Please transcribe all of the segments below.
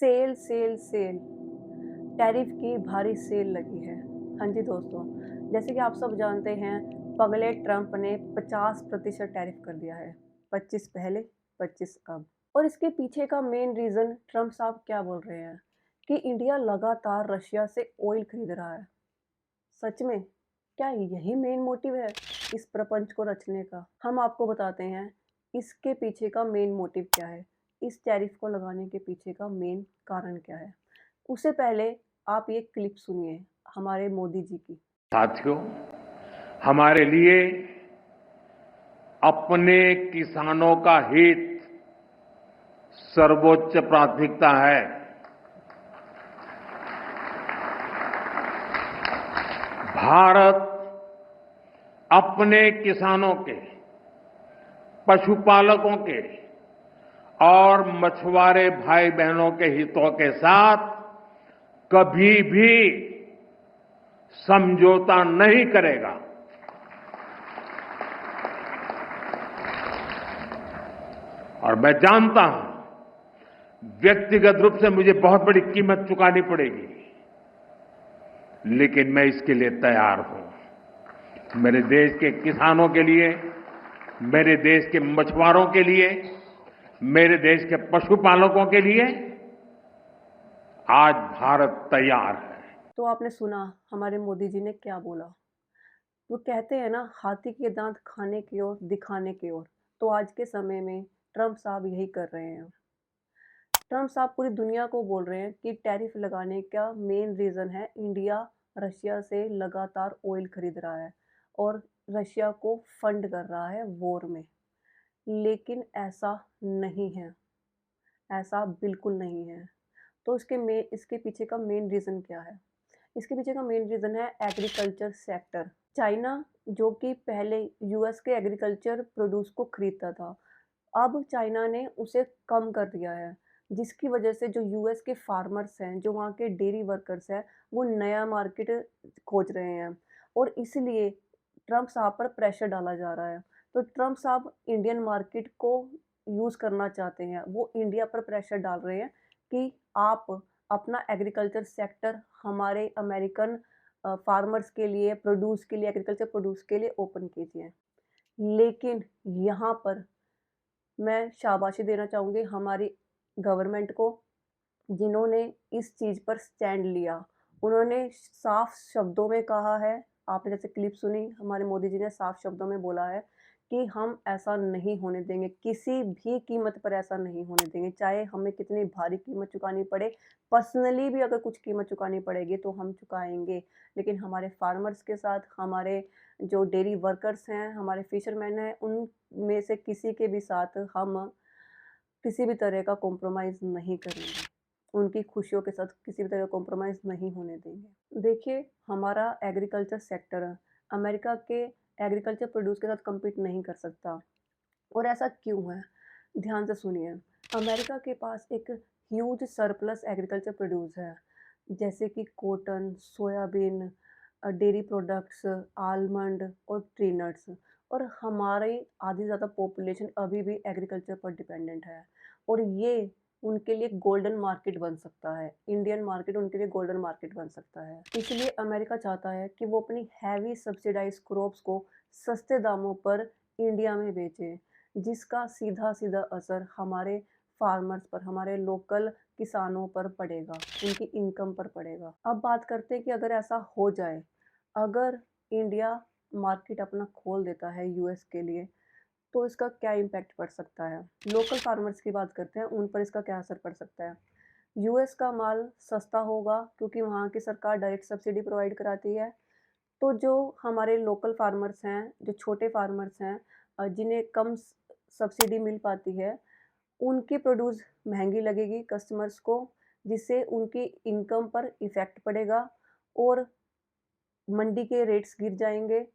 Cell cell cell tariff की भारी cell लगी है। हाँ जी दोस्तों, जैसे कि आप सब जानते हैं, पगले ट्रंप ने 50% टैरिफ कर दिया है। 25 पहले, 25 अब। और इसके पीछे का मेन रीज़न ट्रंप साहब क्या बोल रहे हैं कि इंडिया लगातार रशिया से ऑयल खरीद रहा है। सच में क्या यही मेन मोटिव है इस प्रपंच को रचने का? हम आपको बताते हैं इसके पीछे का मेन मोटिव क्या है, इस टैरिफ को लगाने के पीछे का मेन कारण क्या है। उससे पहले आप ये क्लिप सुनिए हमारे मोदी जी की। साथियों, हमारे लिए अपने किसानों का हित सर्वोच्च प्राथमिकता है। भारत अपने किसानों के, पशुपालकों के और मछुआरे भाई बहनों के हितों के साथ कभी भी समझौता नहीं करेगा। और मैं जानता हूं व्यक्तिगत रूप से मुझे बहुत बड़ी कीमत चुकानी पड़ेगी, लेकिन मैं इसके लिए तैयार हूं। मेरे देश के किसानों के लिए, मेरे देश के मछुआरों के लिए, मेरे देश के पशुपालकों के लिए आज भारत तैयार है। तो आपने सुना हमारे मोदी जी ने क्या बोला। वो कहते हैं ना, हाथी के दांत खाने की ओर दिखाने की ओर। तो आज के समय में ट्रंप साहब यही कर रहे हैं। ट्रंप साहब पूरी दुनिया को बोल रहे हैं कि टैरिफ लगाने का मेन रीज़न है इंडिया रशिया से लगातार ऑयल खरीद रहा है और रशिया को फंड कर रहा है वॉर में। लेकिन ऐसा नहीं है, ऐसा बिल्कुल नहीं है। तो इसके पीछे का मेन रीज़न क्या है? इसके पीछे का मेन रीज़न है एग्रीकल्चर सेक्टर। चाइना, जो कि पहले यूएस के एग्रीकल्चर प्रोड्यूस को खरीदता था, अब चाइना ने उसे कम कर दिया है, जिसकी वजह से जो यूएस के फार्मर्स हैं, जो वहाँ के डेयरी वर्कर्स हैं, वो नया मार्केट खोज रहे हैं और इसलिए ट्रंप साहब पर प्रेशर डाला जा रहा है। तो ट्रंप साहब इंडियन मार्केट को यूज़ करना चाहते हैं, वो इंडिया पर प्रेशर डाल रहे हैं कि आप अपना एग्रीकल्चर सेक्टर हमारे अमेरिकन फार्मर्स के लिए, प्रोड्यूस के लिए, एग्रीकल्चर प्रोड्यूस के लिए ओपन कीजिए। लेकिन यहाँ पर मैं शाबाशी देना चाहूँगी हमारी गवर्नमेंट को, जिन्होंने इस चीज़ पर स्टैंड लिया। उन्होंने साफ शब्दों में कहा है, आपने जैसे क्लिप सुनी, हमारे मोदी जी ने साफ शब्दों में बोला है कि हम ऐसा नहीं होने देंगे, किसी भी कीमत पर ऐसा नहीं होने देंगे, चाहे हमें कितनी भारी कीमत चुकानी पड़े। पर्सनली भी अगर कुछ कीमत चुकानी पड़ेगी तो हम चुकाएँगे, लेकिन हमारे फार्मर्स के साथ, हमारे जो डेयरी वर्कर्स हैं, हमारे फिशरमैन हैं, उनमें से किसी के भी साथ हम किसी भी तरह का कॉम्प्रोमाइज़ नहीं करेंगे। उनकी खुशियों के साथ किसी भी तरह कॉम्प्रोमाइज़ नहीं होने देंगे। देखिए, हमारा एग्रीकल्चर सेक्टर अमेरिका के एग्रीकल्चर प्रोड्यूस के साथ कम्पीट नहीं कर सकता। और ऐसा क्यों है? ध्यान से सुनिए। अमेरिका के पास एक ह्यूज सरप्लस एग्रीकल्चर प्रोड्यूस है, जैसे कि cotton, soybean, dairy products, almond और ट्री नट्स। और हमारी आधी से ज़्यादा पॉपुलेशन अभी भी एग्रीकल्चर पर डिपेंडेंट है और ये उनके लिए गोल्डन मार्केट बन सकता है। इंडियन मार्केट उनके लिए गोल्डन मार्केट बन सकता है। इसलिए अमेरिका चाहता है कि वो अपनी हैवी सब्सिडाइज़्ड क्रॉप्स को सस्ते दामों पर इंडिया में बेचे, जिसका सीधा-सीधा असर हमारे फार्मर्स पर, हमारे लोकल किसानों पर पड़ेगा, उनकी इनकम पर पड़ेगा। अब बात करते हैं कि अगर ऐसा हो जाए, अगर इंडिया मार्केट अपना खोल देता है यूएस के लिए, तो इसका क्या इम्पैक्ट पड़ सकता है? लोकल फार्मर्स की बात करते हैं, उन पर इसका क्या असर पड़ सकता है? यूएस का माल सस्ता होगा क्योंकि वहाँ की सरकार डायरेक्ट सब्सिडी प्रोवाइड कराती है। तो जो हमारे लोकल फार्मर्स हैं, जो छोटे फार्मर्स हैं, जिन्हें कम सब्सिडी मिल पाती है, उनकी प्रोड्यूस महंगी लगेगी कस्टमर्स को, जिससे उनकी इनकम पर इफ़ेक्ट पड़ेगा और मंडी के रेट्स गिर जाएँगे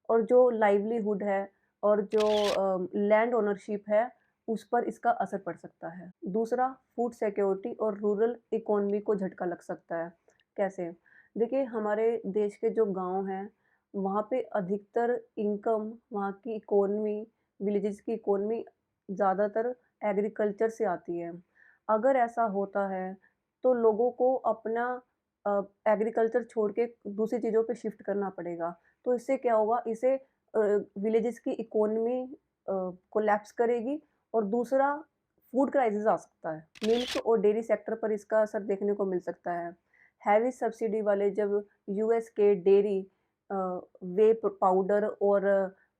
और जो लाइवलीहुड है और जो लैंड ओनरशिप है, उस पर इसका असर पड़ सकता है। दूसरा, फूड सिक्योरिटी और रूरल इकोनॉमी को झटका लग सकता है। कैसे? देखिए, हमारे देश के जो गाँव हैं, वहाँ पे अधिकतर इनकम, वहाँ की इकोनॉमी, विलेजेस की इकोनॉमी ज़्यादातर एग्रीकल्चर से आती है। अगर ऐसा होता है तो लोगों को अपना एग्रीकल्चर छोड़ के दूसरी चीज़ों पे शिफ्ट करना पड़ेगा। तो इससे क्या होगा, इससे विलेजेस की इकोनॉमी कोलैप्स करेगी और दूसरा फूड क्राइसिस आ सकता है। मिल्क और डेयरी सेक्टर पर इसका असर देखने को मिल सकता है। हैवी सब्सिडी वाले जब यूएस के डेयरी वे पाउडर और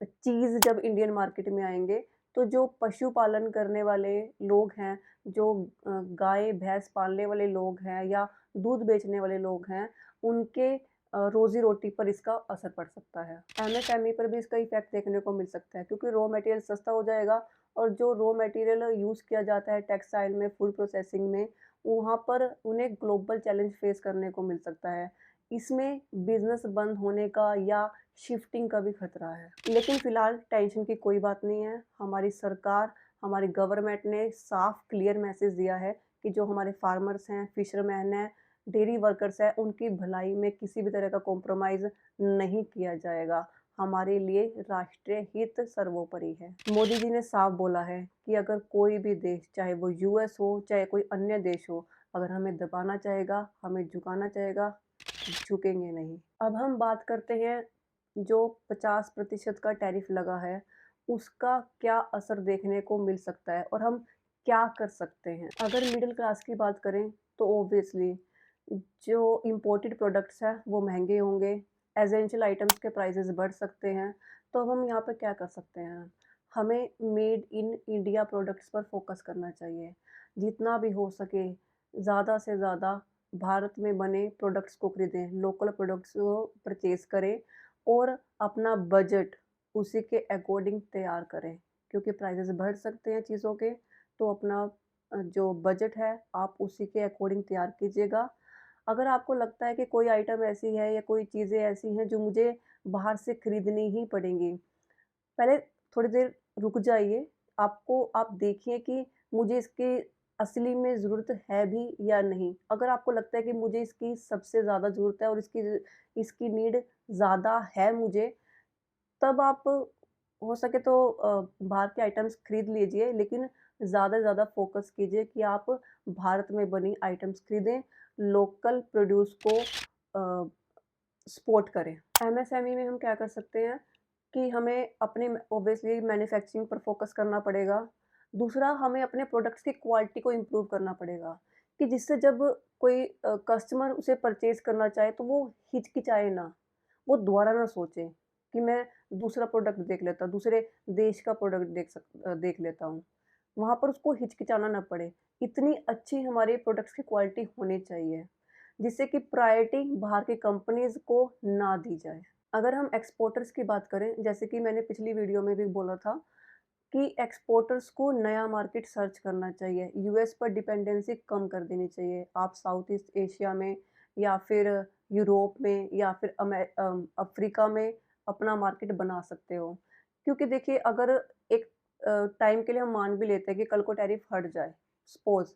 चीज़ जब इंडियन मार्केट में आएँगे, तो जो पशुपालन करने वाले लोग हैं, जो गाय भैंस पालने वाले लोग हैं या दूध बेचने वाले लोग हैं, उनके रोज़ी-रोटी पर इसका असर पड़ सकता है। एमएसएमई पर भी इसका इफ़ेक्ट देखने को मिल सकता है, क्योंकि रॉ मटेरियल सस्ता हो जाएगा और जो रॉ मटेरियल यूज़ किया जाता है टेक्सटाइल में, फूड प्रोसेसिंग में, वहाँ पर उन्हें ग्लोबल चैलेंज फेस करने को मिल सकता है। इसमें बिज़नेस बंद होने का या शिफ्टिंग का भी खतरा है। लेकिन फ़िलहाल टेंशन की कोई बात नहीं है। हमारी सरकार, हमारी गवर्नमेंट ने साफ क्लियर मैसेज दिया है कि जो हमारे फार्मर्स हैं, फिशरमैन हैं, डेयरी वर्कर्स हैं, उनकी भलाई में किसी भी तरह का कॉम्प्रोमाइज़ नहीं किया जाएगा। हमारे लिए राष्ट्रीय हित सर्वोपरि है। मोदी जी ने साफ बोला है कि अगर कोई भी देश, चाहे वो यूएस हो, चाहे कोई अन्य देश हो, अगर हमें दबाना चाहेगा, हमें झुकाना चाहेगा, झुकेंगे नहीं। अब हम बात करते हैं, जो 50% का टैरिफ लगा है, उसका क्या असर देखने को मिल सकता है और हम क्या कर सकते हैं? अगर मिडिल क्लास की बात करें तो ऑब्वियसली जो इम्पोर्टेड प्रोडक्ट्स हैं वो महँगे होंगे, एसेंशियल आइटम्स के प्राइसेस बढ़ सकते हैं। तो अब हम यहाँ पे क्या कर सकते हैं? हमें मेड इन इंडिया प्रोडक्ट्स पर फ़ोकस करना चाहिए। जितना भी हो सके ज़्यादा से ज़्यादा भारत में बने प्रोडक्ट्स को खरीदें, लोकल प्रोडक्ट्स को परचेज़ करें और अपना बजट उसी के अकॉर्डिंग तैयार करें, क्योंकि प्राइसेस बढ़ सकते हैं चीज़ों के। तो अपना जो बजट है आप उसी के अकॉर्डिंग तैयार कीजिएगा। अगर आपको लगता है कि कोई आइटम ऐसी है या कोई चीज़ें ऐसी हैं जो मुझे बाहर से खरीदनी ही पड़ेंगी, पहले थोड़ी देर रुक जाइए। आप देखिए कि मुझे इसकी असली में ज़रूरत है भी या नहीं। अगर आपको लगता है कि मुझे इसकी सबसे ज़्यादा ज़रूरत है और इसकी नीड ज़्यादा है मुझे, तब आप हो सके तो बाहर के आइटम्स खरीद लीजिए, लेकिन ज़्यादा से ज़्यादा फ़ोकस कीजिए कि आप भारत में बनी आइटम्स खरीदें, लोकल प्रोड्यूस को सपोर्ट करें। एमएसएमई में हम क्या कर सकते हैं कि हमें अपने ऑब्वियसली मैन्युफैक्चरिंग पर फ़ोकस करना पड़ेगा। दूसरा, हमें अपने प्रोडक्ट्स की क्वालिटी को इम्प्रूव करना पड़ेगा कि जिससे जब कोई कस्टमर उसे परचेज़ करना चाहे तो वो हिचकिचाए ना, वो दोबारा ना सोचे कि मैं दूसरा प्रोडक्ट देख लेता हूँ, दूसरे देश का प्रोडक्ट देख लेता हूँ। वहाँ पर उसको हिचकिचाना ना पड़े। इतनी अच्छी हमारे प्रोडक्ट्स की क्वालिटी होनी चाहिए, जिससे कि प्रायोरिटी बाहर की कंपनीज़ को ना दी जाए। अगर हम एक्सपोर्टर्स की बात करें, जैसे कि मैंने पिछली वीडियो में भी बोला था कि एक्सपोर्टर्स को नया मार्केट सर्च करना चाहिए, यूएस पर डिपेंडेंसी कम कर देनी चाहिए। आप साउथ ईस्ट एशिया में या फिर यूरोप में या फिर अफ्रीका में अपना मार्केट बना सकते हो। क्योंकि देखिए, अगर एक टाइम के लिए हम मान भी लेते हैं कि कल को टैरिफ हट जाए, सपोज़,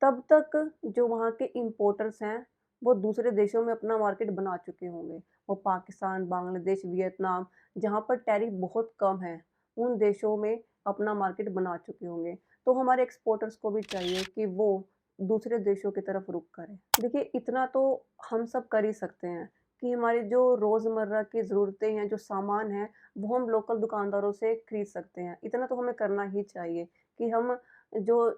तब तक जो वहाँ के इम्पोर्टर्स हैं, वो दूसरे देशों में अपना मार्केट बना चुके होंगे। वो पाकिस्तान, बांग्लादेश, वियतनाम, जहाँ पर टैरिफ बहुत कम है, उन देशों में अपना मार्केट बना चुके होंगे। तो हमारे एक्सपोर्टर्स को भी चाहिए कि वो दूसरे देशों की तरफ रुख करें। देखिए, इतना तो हम सब कर ही सकते हैं कि हमारी जो रोज़मर्रा की ज़रूरतें हैं, जो सामान हैं, वो हम लोकल दुकानदारों से खरीद सकते हैं। इतना तो हमें करना ही चाहिए कि हम जो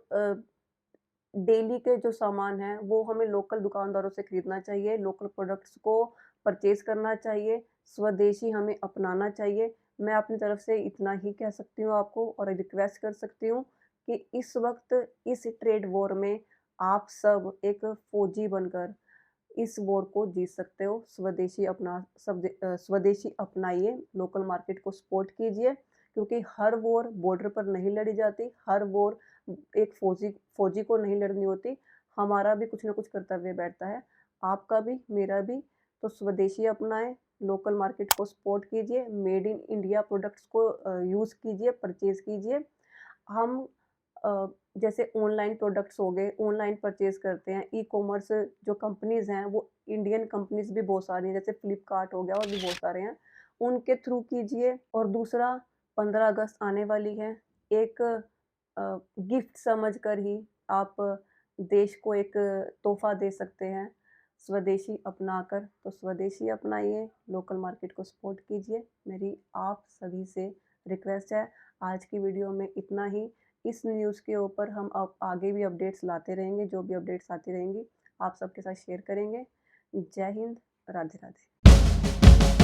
डेली के जो सामान हैं, वो हमें लोकल दुकानदारों से खरीदना चाहिए, लोकल प्रोडक्ट्स को परचेज़ करना चाहिए, स्वदेशी हमें अपनाना चाहिए। मैं अपनी तरफ से इतना ही कह सकती हूँ आपको और रिक्वेस्ट कर सकती हूँ कि इस वक़्त इस ट्रेड वॉर में आप सब एक फ़ौजी बनकर इस वॉर को जीत सकते हो। स्वदेशी अपनाइए, लोकल मार्केट को सपोर्ट कीजिए, क्योंकि हर वॉर बॉर्डर पर नहीं लड़ी जाती, हर वॉर एक फ़ौजी को नहीं लड़नी होती। हमारा भी कुछ न कुछ कर्तव्य बैठता है, आपका भी, मेरा भी। तो स्वदेशी अपनाएँ, लोकल मार्केट को सपोर्ट कीजिए, मेड इन इंडिया प्रोडक्ट्स को यूज़ कीजिए, परचेज़ कीजिए। हम अ, जैसे ऑनलाइन प्रोडक्ट्स हो गए, ऑनलाइन परचेज़ करते हैं, ई-कॉमर्स जो कंपनीज़ हैं, वो इंडियन कंपनीज़ भी बहुत सारी हैं, जैसे फ्लिपकार्ट हो गया और भी बहुत सारे हैं, उनके थ्रू कीजिए। और दूसरा, 15 अगस्त आने वाली है, एक गिफ्ट समझकर ही आप देश को एक तोहफ़ा दे सकते हैं, स्वदेशी अपनाकर। तो स्वदेशी अपनाइए, लोकल मार्केट को सपोर्ट कीजिए। मेरी आप सभी से रिक्वेस्ट है, आज की वीडियो में इतना ही। इस न्यूज़ के ऊपर हम अब आगे भी अपडेट्स लाते रहेंगे, जो भी अपडेट्स आती रहेंगी, आप सबके साथ शेयर करेंगे। जय हिंद, राधे राधे।